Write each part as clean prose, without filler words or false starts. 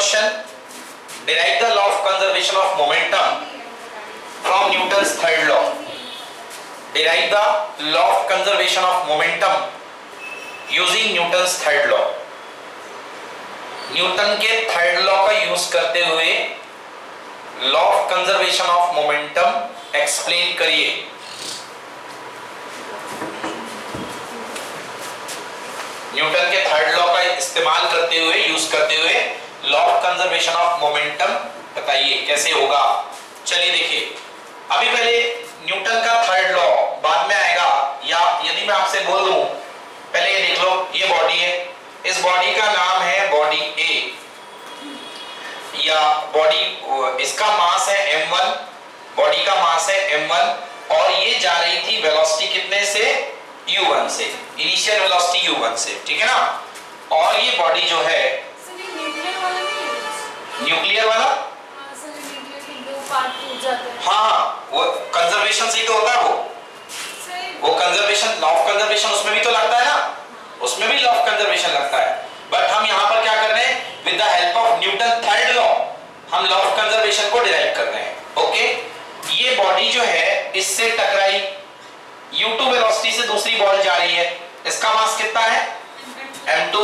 question. Derive the law of conservation of momentum from Newton's third law. Derive the law of conservation of momentum using Newton's third law. Newton के third law का use करते हुए law of conservation of momentum explain करिए। Newton के third law का इस्तेमाल करते हुए यूज करते हुए law of conservation of momentum बताइए कैसे होगा। चलिए देखिए, अभी पहले न्यूटन का थर्ड लॉ बाद में आएगा, या यदि मैं आपसे बोल दूं पहले ये देख लो, ये बॉडी है, इस बॉडी का नाम है बॉडी ए, या बॉडी इसका मास है m1, बॉडी का मास है m1 और ये जा रही थी वेलोसिटी कितने से u1 से, इनिशियल वेलोसिटी u1 से, ठीक है ना। और ये बॉडी जो है न्यूक्लियर वाला हाँ वो कंजर्वेशन से ही तो होता है, वो कंजर्वेशन लॉ ऑफ कंजर्वेशन उसमें भी तो लगता है ना, उसमें भी लॉ ऑफ कंजर्वेशन लगता है। बट हम यहाँ पर क्या कर रहे हैं, with the help of Newton third law हम लॉ ऑफ कंजर्वेशन को डिराइव कर रहे हैं। ओके, ये बॉडी जो है इससे टकराई, u2 वेलोसिटी से दूसरी बॉल जा रही है, इसका मास कितना है m2,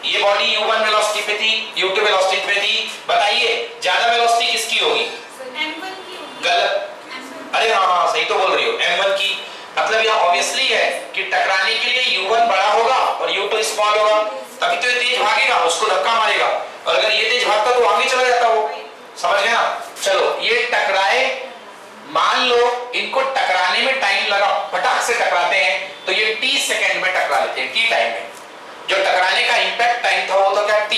ये बॉडी u1 वेलोसिटी पे थी, u2 वेलोसिटी पे थी, बताइए ज्यादा वेलोसिटी किसकी होगी, m1 की होगी। गलत, अरे हाँ सही तो बोल रही हो, m1 की। मतलब यह ऑब्वियसली है कि टकराने के लिए u1 बड़ा होगा और u2 स्मॉल होगा, तभी तो ये तेज भागेगा, उसको धक्का मारेगा, और अगर ये तेज भागता तो आगे चला जाता वो, समझ गए ना। चलो ये टकराए, मान लो इनको टकराने में टाइम लगा, फटाक से टकराते हैं तो ये t सेकंड में टकरा लेते हैं, t टाइम में, जो टकराने का इंपैक्ट टाइम था वो तो क्या t,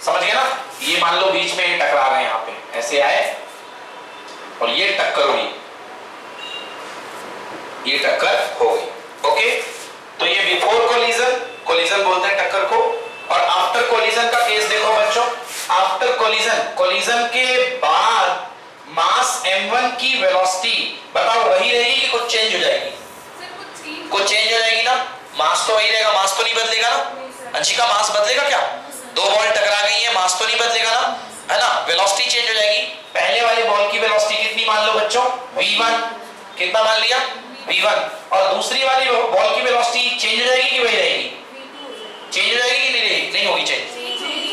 समझ गए ना। ये मान लो बीच में टकरा गए, यहाँ पे ऐसे आए और ये टक्कर हुई, ये टक्कर हो गई। ओके, तो ये बिफोर कोलिजन, कोलिजन बोलते हैं टक्कर को, और आफ्टर कोलिजन का केस देखो बच्चों। आफ्टर कोलिजन, कोलिजन के बाद मास m1 की वेलोसिटी बताओ वही रहेगी कि कुछ चेंज हो जाएगी, कुछ चेंज हो जाएगी ना, मास तो वही रहेगा, मास तो नहीं बदलेगा ना। अंशिका मास बदलेगा क्या, दो बॉल टकरा गई है, मास तो नहीं बदलेगा ना, है ना, वेलोसिटी चेंज हो जाएगी। पहले वाले बॉल की वेलोसिटी कितनी मान लो बच्चों, v1, कितना मान लिया v1, और दूसरी वाली बॉल की वेलोसिटी चेंज हो जाएगी कि वही रहेगी, चेंज हो जाएगी कि नहीं रहेगी, नहीं होगी,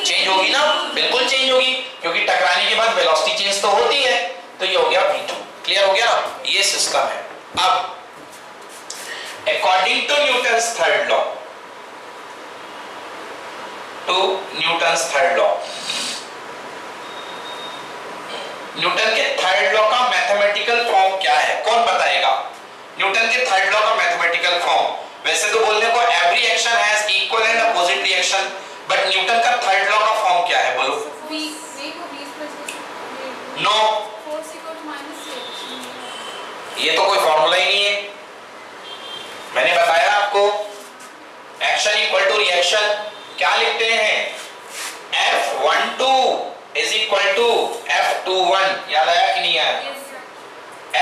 चेंज होगी ना, बिल्कुल चेंज होगी, क्योंकि टकराने के बाद वेलोसिटी चेंज तो होती है, तो ये हो गया v2। क्लियर हो गया ना, ये सिस्टम है। अब according to Newton's third law, Newton के थर्ड लॉ का मैथमेटिकल फॉर्म क्या है, कौन बताएगा। न्यूटन के थर्ड लॉ का मैथमेटिकल फॉर्म, वैसे तो बोलने को every action has equal and opposite reaction, but Newton का थर्ड लॉ का फॉर्म क्या है बोलो। नो, ये तो कोई फॉर्मूला ही नहीं है, मैंने बताया आपको, एक्शन इक्वल टू रिएक्शन क्या लिखते हैं, F12 is equal to F21, याद आया कि नहीं आया,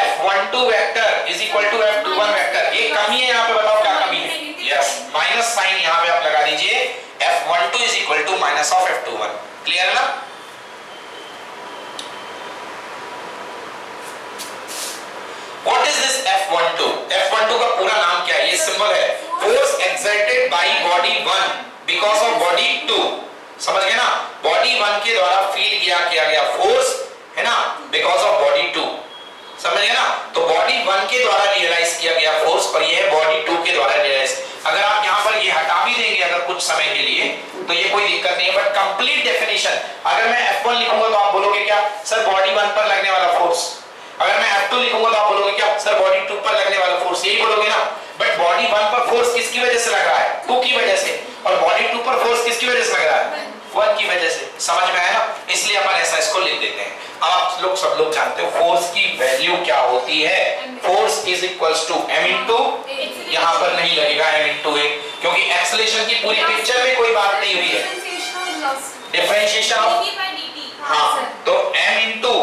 F12 vector is equal to F21 vector. ये कमी है यहाँ पे, बताओ क्या कमी है, यस माइनस साइन यहाँ पे आप लगा दीजिए, F12 is equal to minus of F21। Clear है ना। What is this F12? F12 का पूरा नाम क्या है, ये सिंबल है, force exerted by body 1 because of body 2, समझ गए ना, बॉडी 1 के द्वारा फील किया गया फोर्स है ना, बिकॉज ऑफ बॉडी 2, समझ गए ना। तो बॉडी 1 के द्वारा रियलाइज किया गया फोर्स, पर ये है बॉडी 2 के द्वारा रियलाइज। अगर आप यहाँ पर ये हटा भी देंगे अगर कुछ समय के लिए तो ये कोई दिक्कत नहीं है, बट कंप्लीट डेफिनेशन अगर मैं F1 लिखूंगा तो आप बोलोगे क्या, सर बॉडी 1 पर लगने वाला फोर्स। अगर मैं F2 लिखूंगा तो आप बोलोगे क्या, सर बॉडी 2 पर लगने वाला फोर्स, यही बोलोगे ना। बट बॉडी 1 पर फोर्स किसकी वजह से लग रहा है, 2 की वजह से, और बॉडी 2 पर फोर्स किसकी वजह से लग रहा है, 1 की वजह से, समझ में आया ना। इसलिए अपन ऐसा इसको लिख देते हैं। अब आप लोग सब लोग जानते हो फोर्स की वैल्यू क्या होती है, force is equals to m into, यहाँ पर नहीं लगेगा m इंटू a, क्योंकि एक्सेलरेशन की पूरी पिक्चर में कोई बात नहीं हुई है, डिफरेंशिएशन ऑफ, हाँ, तो m into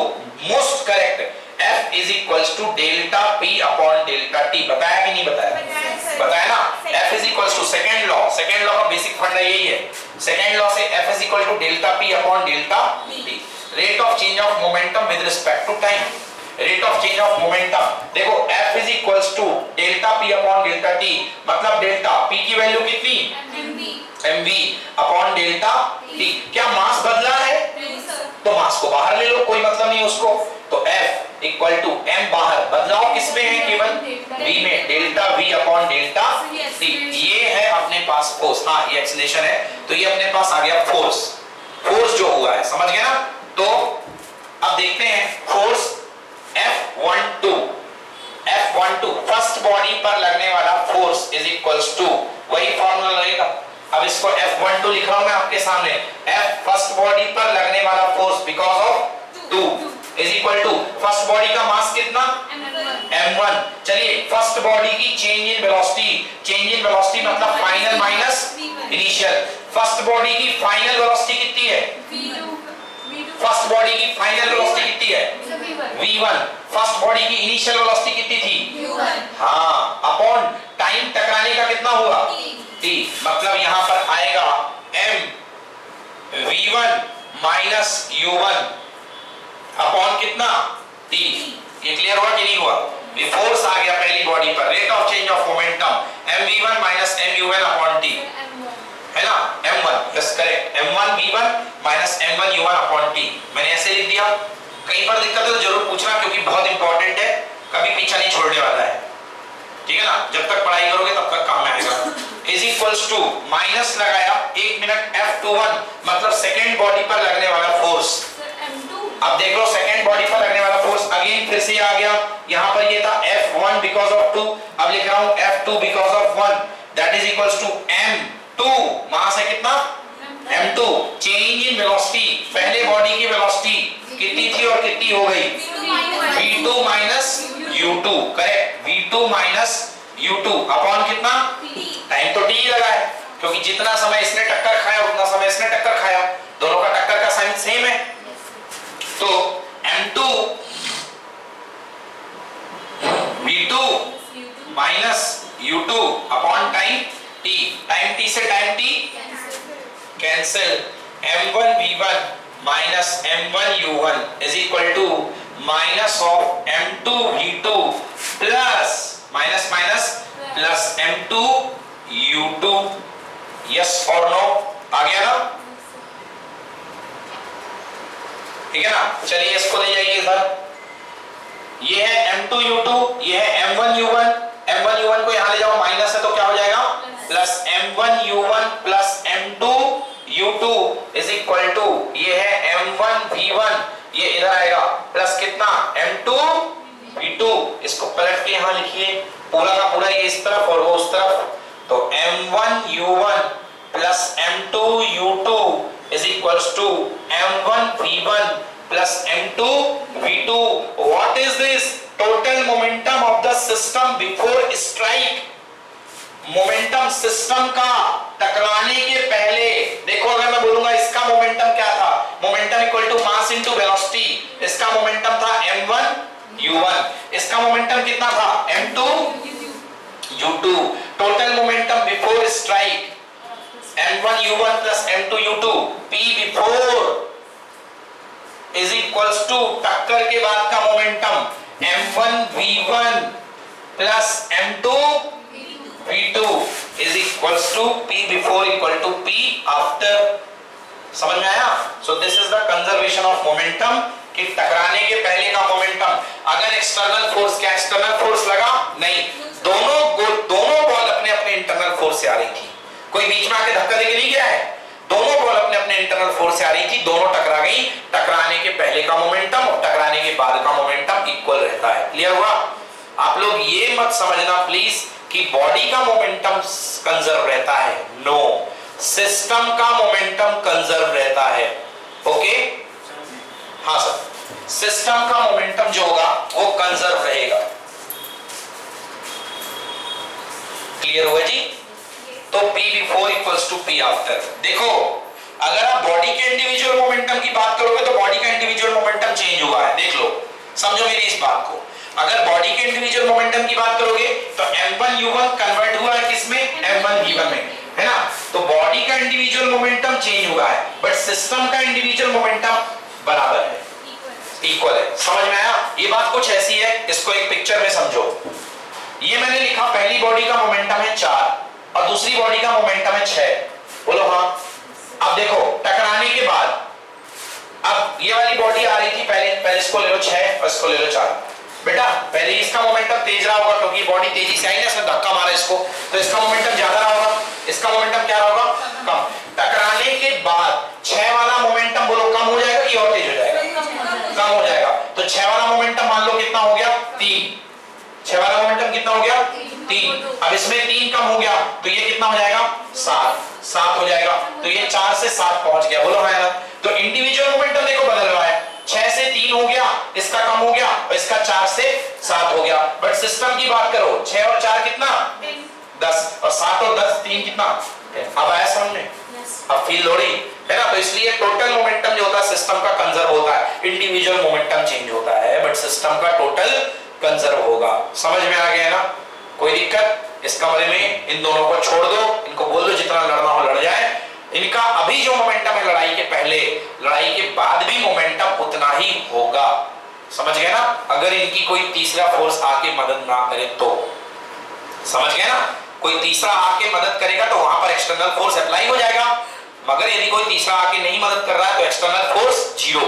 most correct F F is equals to delta P upon delta T। बताया कि नहीं बताया? बताया ना। F is equals to second law का बेसिक फंडा यही है। सेकेंड लॉ से F is equal to delta P upon delta T। Rate of change of momentum with respect to time. Rate of change of momentum देखो F is equals to delta P upon delta T, मतलब delta P की value कितनी? mv upon delta T। क्या मास बदला है? तो मास को बाहर ले लो, कोई मतलब नहीं उसको। तो F इक्वल टू m बाहर, बदलाव किसमें है? केवल v में, delta v upon delta T। ये है अपने पास फोर्स। हाँ ये एक्सीलरेशन है, तो ये अपने पास आ गया फोर्स। फोर्स जो हुआ है, समझ गए ना। तो अब देखते हैं फोर्स F12 फर्स्ट बॉडी पर लगने वाला फोर्स इज इक्वल्स टू, वही फॉर्मूला लगेगा। अब इसको F12 लिख रहा हूं मैं आपके सामने। F फर्स्ट बॉडी पर लगने वाला force because of 2 is equal to first body का मास कितना? m1। चलिए फर्स्ट बॉडी की चेंज इन वेलोसिटी मतलब final minus initial. First body की फाइनल वेलोसिटी कितनी है? फर्स्ट बॉडी की फाइनल वेलोसिटी कितनी है? v1। फर्स्ट बॉडी की इनिशियल वेलोसिटी कितनी थी? हाँ, अपॉन टाइम टकराने का कितना हुआ? t। मतलब यहां पर आएगा m v1 minus u1 upon कितना? t। ये क्लियर हुआ कि नहीं हुआ? ये फोर्स आ गया पहली बॉडी पर। Rate of change of momentum mv1 minus mun upon t, है ना। m1 yes correct, m1 v1 minus m1 u1 upon t। मैंने ऐसे लिख दिया। कहीं पर दिक्कत है तो जरूर पूछना, क्योंकि बहुत इंपॉर्टेंट है, कभी पीछा नहीं छोड़ने वाला है, ठीक है ना। जब तक पढ़ाई करोगे तब तक काम में आएगा। इज इक्वल्स टू माइनस लगाया 1 मिनट F21 मतलब सेकेंड बॉडी पर लगने वाला फोर्स। अब देख लो सेकेंड बॉडी पर लगने वाला फोर्स अगेन फिर से आ गया। यहाँ पर ये था F1 बिकॉज ऑफ 2, अब लिख रहा हूँ F2 because of 1, that is equals to M2। Mass है कितना? M2। चेंज इन वेलोसिटी, पहले बॉडी की वेलोसिटी कितनी थी और कितनी हो गई? v2 minus u2, correct, v2 minus u2 upon कितना? टाइम तो t ही लगा है, क्योंकि जितना समय इसने टक्कर खाया उतना समय इसने टक्कर खाया, दोनों का टक्कर का साइन सेम है। तो m2 v2 minus u2 upon time t, time t से time t cancel, m1 v1 minus m1 u1 is equal to minus of m2 v2 plus minus minus plus m2 u2। Yes और no? आ गया ना? ठीक है ना। चलिए इसको ले जाइए इधर। ये है m2 u2, ये है m1 u1। m1 u1 को यहां ले जाओ, माइनस है तो क्या हो जाएगा? Plus m1 u1 plus m2 u2 is equal to, ये है m1 v1, ये इधर आएगा प्लस कितना? m2 v2। इसको पलट के यहां लिखिए, पूरा का पूरा ये इस तरफ और वो उस तरफ। तो m1 u1 plus m2 u2 is equals to m1 v1 plus m2 v2। What is this? Total momentum of the system before strike. Momentum system का टकराने के पहले, देखो अगर मैं बोलूंगा इसका मोमेंटम क्या था? Momentum equal to mass into velocity. इसका मोमेंटम था m1 u1, इसका मोमेंटम कितना था? m2 u2। Total momentum before strike m1 u1 plus m2 u2, p before is equals to टक्कर के बाद का momentum m1 v1 plus m2 v2 is equals to p before equal to p after। समझ में आया? So this is the conservation of momentum, कि टकराने के पहले का मोमेंटम। अगर एक्सटर्नल फोर्स, क्या एक्सटर्नल फोर्स लगा? नहीं, दोनों बॉल अपने अपने इंटरनल फोर्स से आ रही थी, कोई बीच में आके धक्का देके नहीं गया है। दोनों बॉल अपने अपने इंटरनल फोर्स से आ रही थी, दोनों टकरा गई। टकराने के पहले का मोमेंटम और टकराने के बाद का मोमेंटम इक्वल रहता है। क्लियर हुआ? आप लोग ये मत समझना प्लीज कि बॉडी का मोमेंटम कंजर्व रहता है, नो, सिस्टम का मोमेंटम कंजर्व रहता है। ओके, हाँ सर, सिस्टम का मोमेंटम जो होगा वो कंजर्व रहेगा। क्लियर हुआ जी? तो P before equals to P after। देखो अगर आप बॉडी के इंडिविजुअल मोमेंटम की बात करोगे तो बॉडी का इंडिविजुअल मोमेंटम चेंज हुआ है। देख लो समझो मेरी इस बात को, अगर बॉडी के इंडिविजुअल मोमेंटम की बात करोगे तो m1u1 कन्वर्ट हुआ है किसमें, m1v1 में, है ना। तो बॉडी का इंडिविजुअल मोमेंटम चेंज हुआ है बट सिस्टम का इंडिविजुअल मोमेंटम बराबर है, इक्वल है। समझ में आया? ये बात कुछ ऐसी है, इसको एक पिक्चर में समझो। ये मैंने लिखा पहली बॉडी का मोमेंटम है 4 और दूसरी बॉडी का मोमेंटम है 6, बोलो हाँ। अब देखो टकराने के बाद अब ये वाली बॉडी आ रही थी, पहले इसको ले लो 6 और इसको ले लो 4। बेटा पहले इसका मोमेंटम तेज रहा होगा क्योंकि बॉडी तेजी से आई ना, इसने धक्का मारा इसको, तो इसका मोमेंटम ज्यादा रहा होगा, इसका मोमेंटम क्या होगा, कम। टकराने के बाद 6 वाला मोमेंटम बोलो कम हो जाएगा कि और तेज हो जाएगा, कम हो जाएगा। तो 6 वाला मोमेंटम मान लो कितना हो गया, 3। 6 वाला मोमेंटम कितना हो गया, 3। अब इसमें 3 कम हो गया तो ये कितना हो जाएगा, 7 हो जाएगा। तो ये 4 से 7 पहुंच गया, बोलो है ना। तो इंडिविजुअल मोमेंटम देखो बदल रहा है, 6 से 3 हो गया, इसका कम हो गया और इसका 4 से 7 हो गया। बट सिस्टम की बात करो 6 और 4 कितना, 10 और 7 और 10 3 कितना। अब आया समझ में, अब फील हो रही है ना। तो इसलिए टोटल मोमेंटम जो होता है सिस्टम का कंजर्व होता है, इंडिविजुअल मोमेंटम चेंज होता है बट सिस्टम का टोटल कंजर्व होगा। समझ में आ गया ना, कोई दिक्कत? इस कमरे में इन दोनों को छोड़ दो, इनको बोल दो जितना लड़ना हो लड़ जाए। इनका अभी जो मोमेंटम है लड़ाई के पहले, लड़ाई के बाद भी मोमेंटम उतना ही होगा, समझ गए ना। अगर इनकी कोई तीसरा फोर्स आके मदद ना करे तो, समझ गए ना। कोई तीसरा आके मदद करेगा तो वहां पर एक्सटर्नल फोर्स अप्लाई हो जाएगा, मगर यदि कोई तीसरा आके नहीं मदद कर रहा है तो एक्सटर्नल फोर्स 0।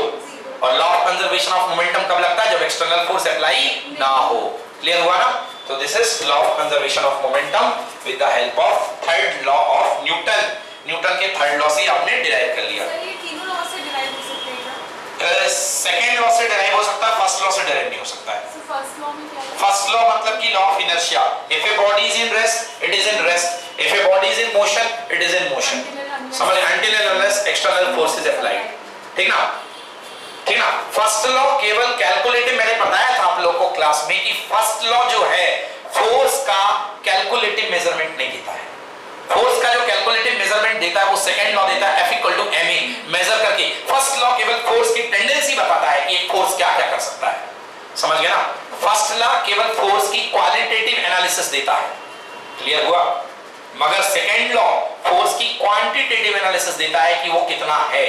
और law of conservation of momentum कब लगता है, जब एक्सटर्नल फोर्स अप्लाई ना हो। क्लियर हुआ ना। तो this is law of conservation of momentum with the help of third law of Newton. Newton के थर्ड लॉ से आपने डिराइव कर लिया। सर ये तीनों लॉ से डिराइव हो सकते हैं? सेकंड लॉ से डिराइव हो सकता है, फर्स्ट लॉ से डिराइव नहीं हो सकता है। सर फर्स्ट लॉ में क्या है? फर्स्ट लॉ मतलब कि law of inertia, if a body is in rest it is in rest, if a body is in motion it is in motion. समझ, until and unless external force is applied, ठीक ना, ठीक ना। First law केवल calculative, मैंने बताया था आप लोगों को क्लास में कि फर्स्ट लॉ जो है फोर्स का कैलकुलेटिव मेजरमेंट नहीं देता है। फोर्स का जो कैलकुलेटिव मेजरमेंट देता है वो सेकंड लॉ देता है, F = ma, मेजर करके। फर्स्ट लॉ केवल फोर्स की टेंडेंसी बताता है कि एक फोर्स क्या क्या कर सकता है, समझ गए ना। फर्स्ट लॉ केवल फोर्स की क्वालिटेटिव एनालिसिस देता है, क्लियर हुआ। मगर सेकंड लॉ फोर्स की क्वांटिटेटिव एनालिसिस देता है कि वो कितना है,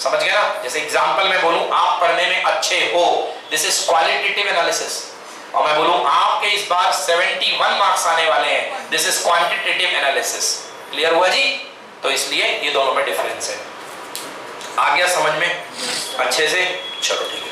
समझ गए ना। जैसे एग्जांपल में बोलूं आप पढ़ने में अच्छे हो, दिस इज क्वालिटेटिव एनालिसिस, और मैं बोलूं आपके इस बार 71 मार्क्स आने वाले हैं, this is quantitative analysis. Clear हुआ जी। तो इसलिए ये दोनों में डिफरेंस है। आ गया समझ में अच्छे से, चलो ठीक है।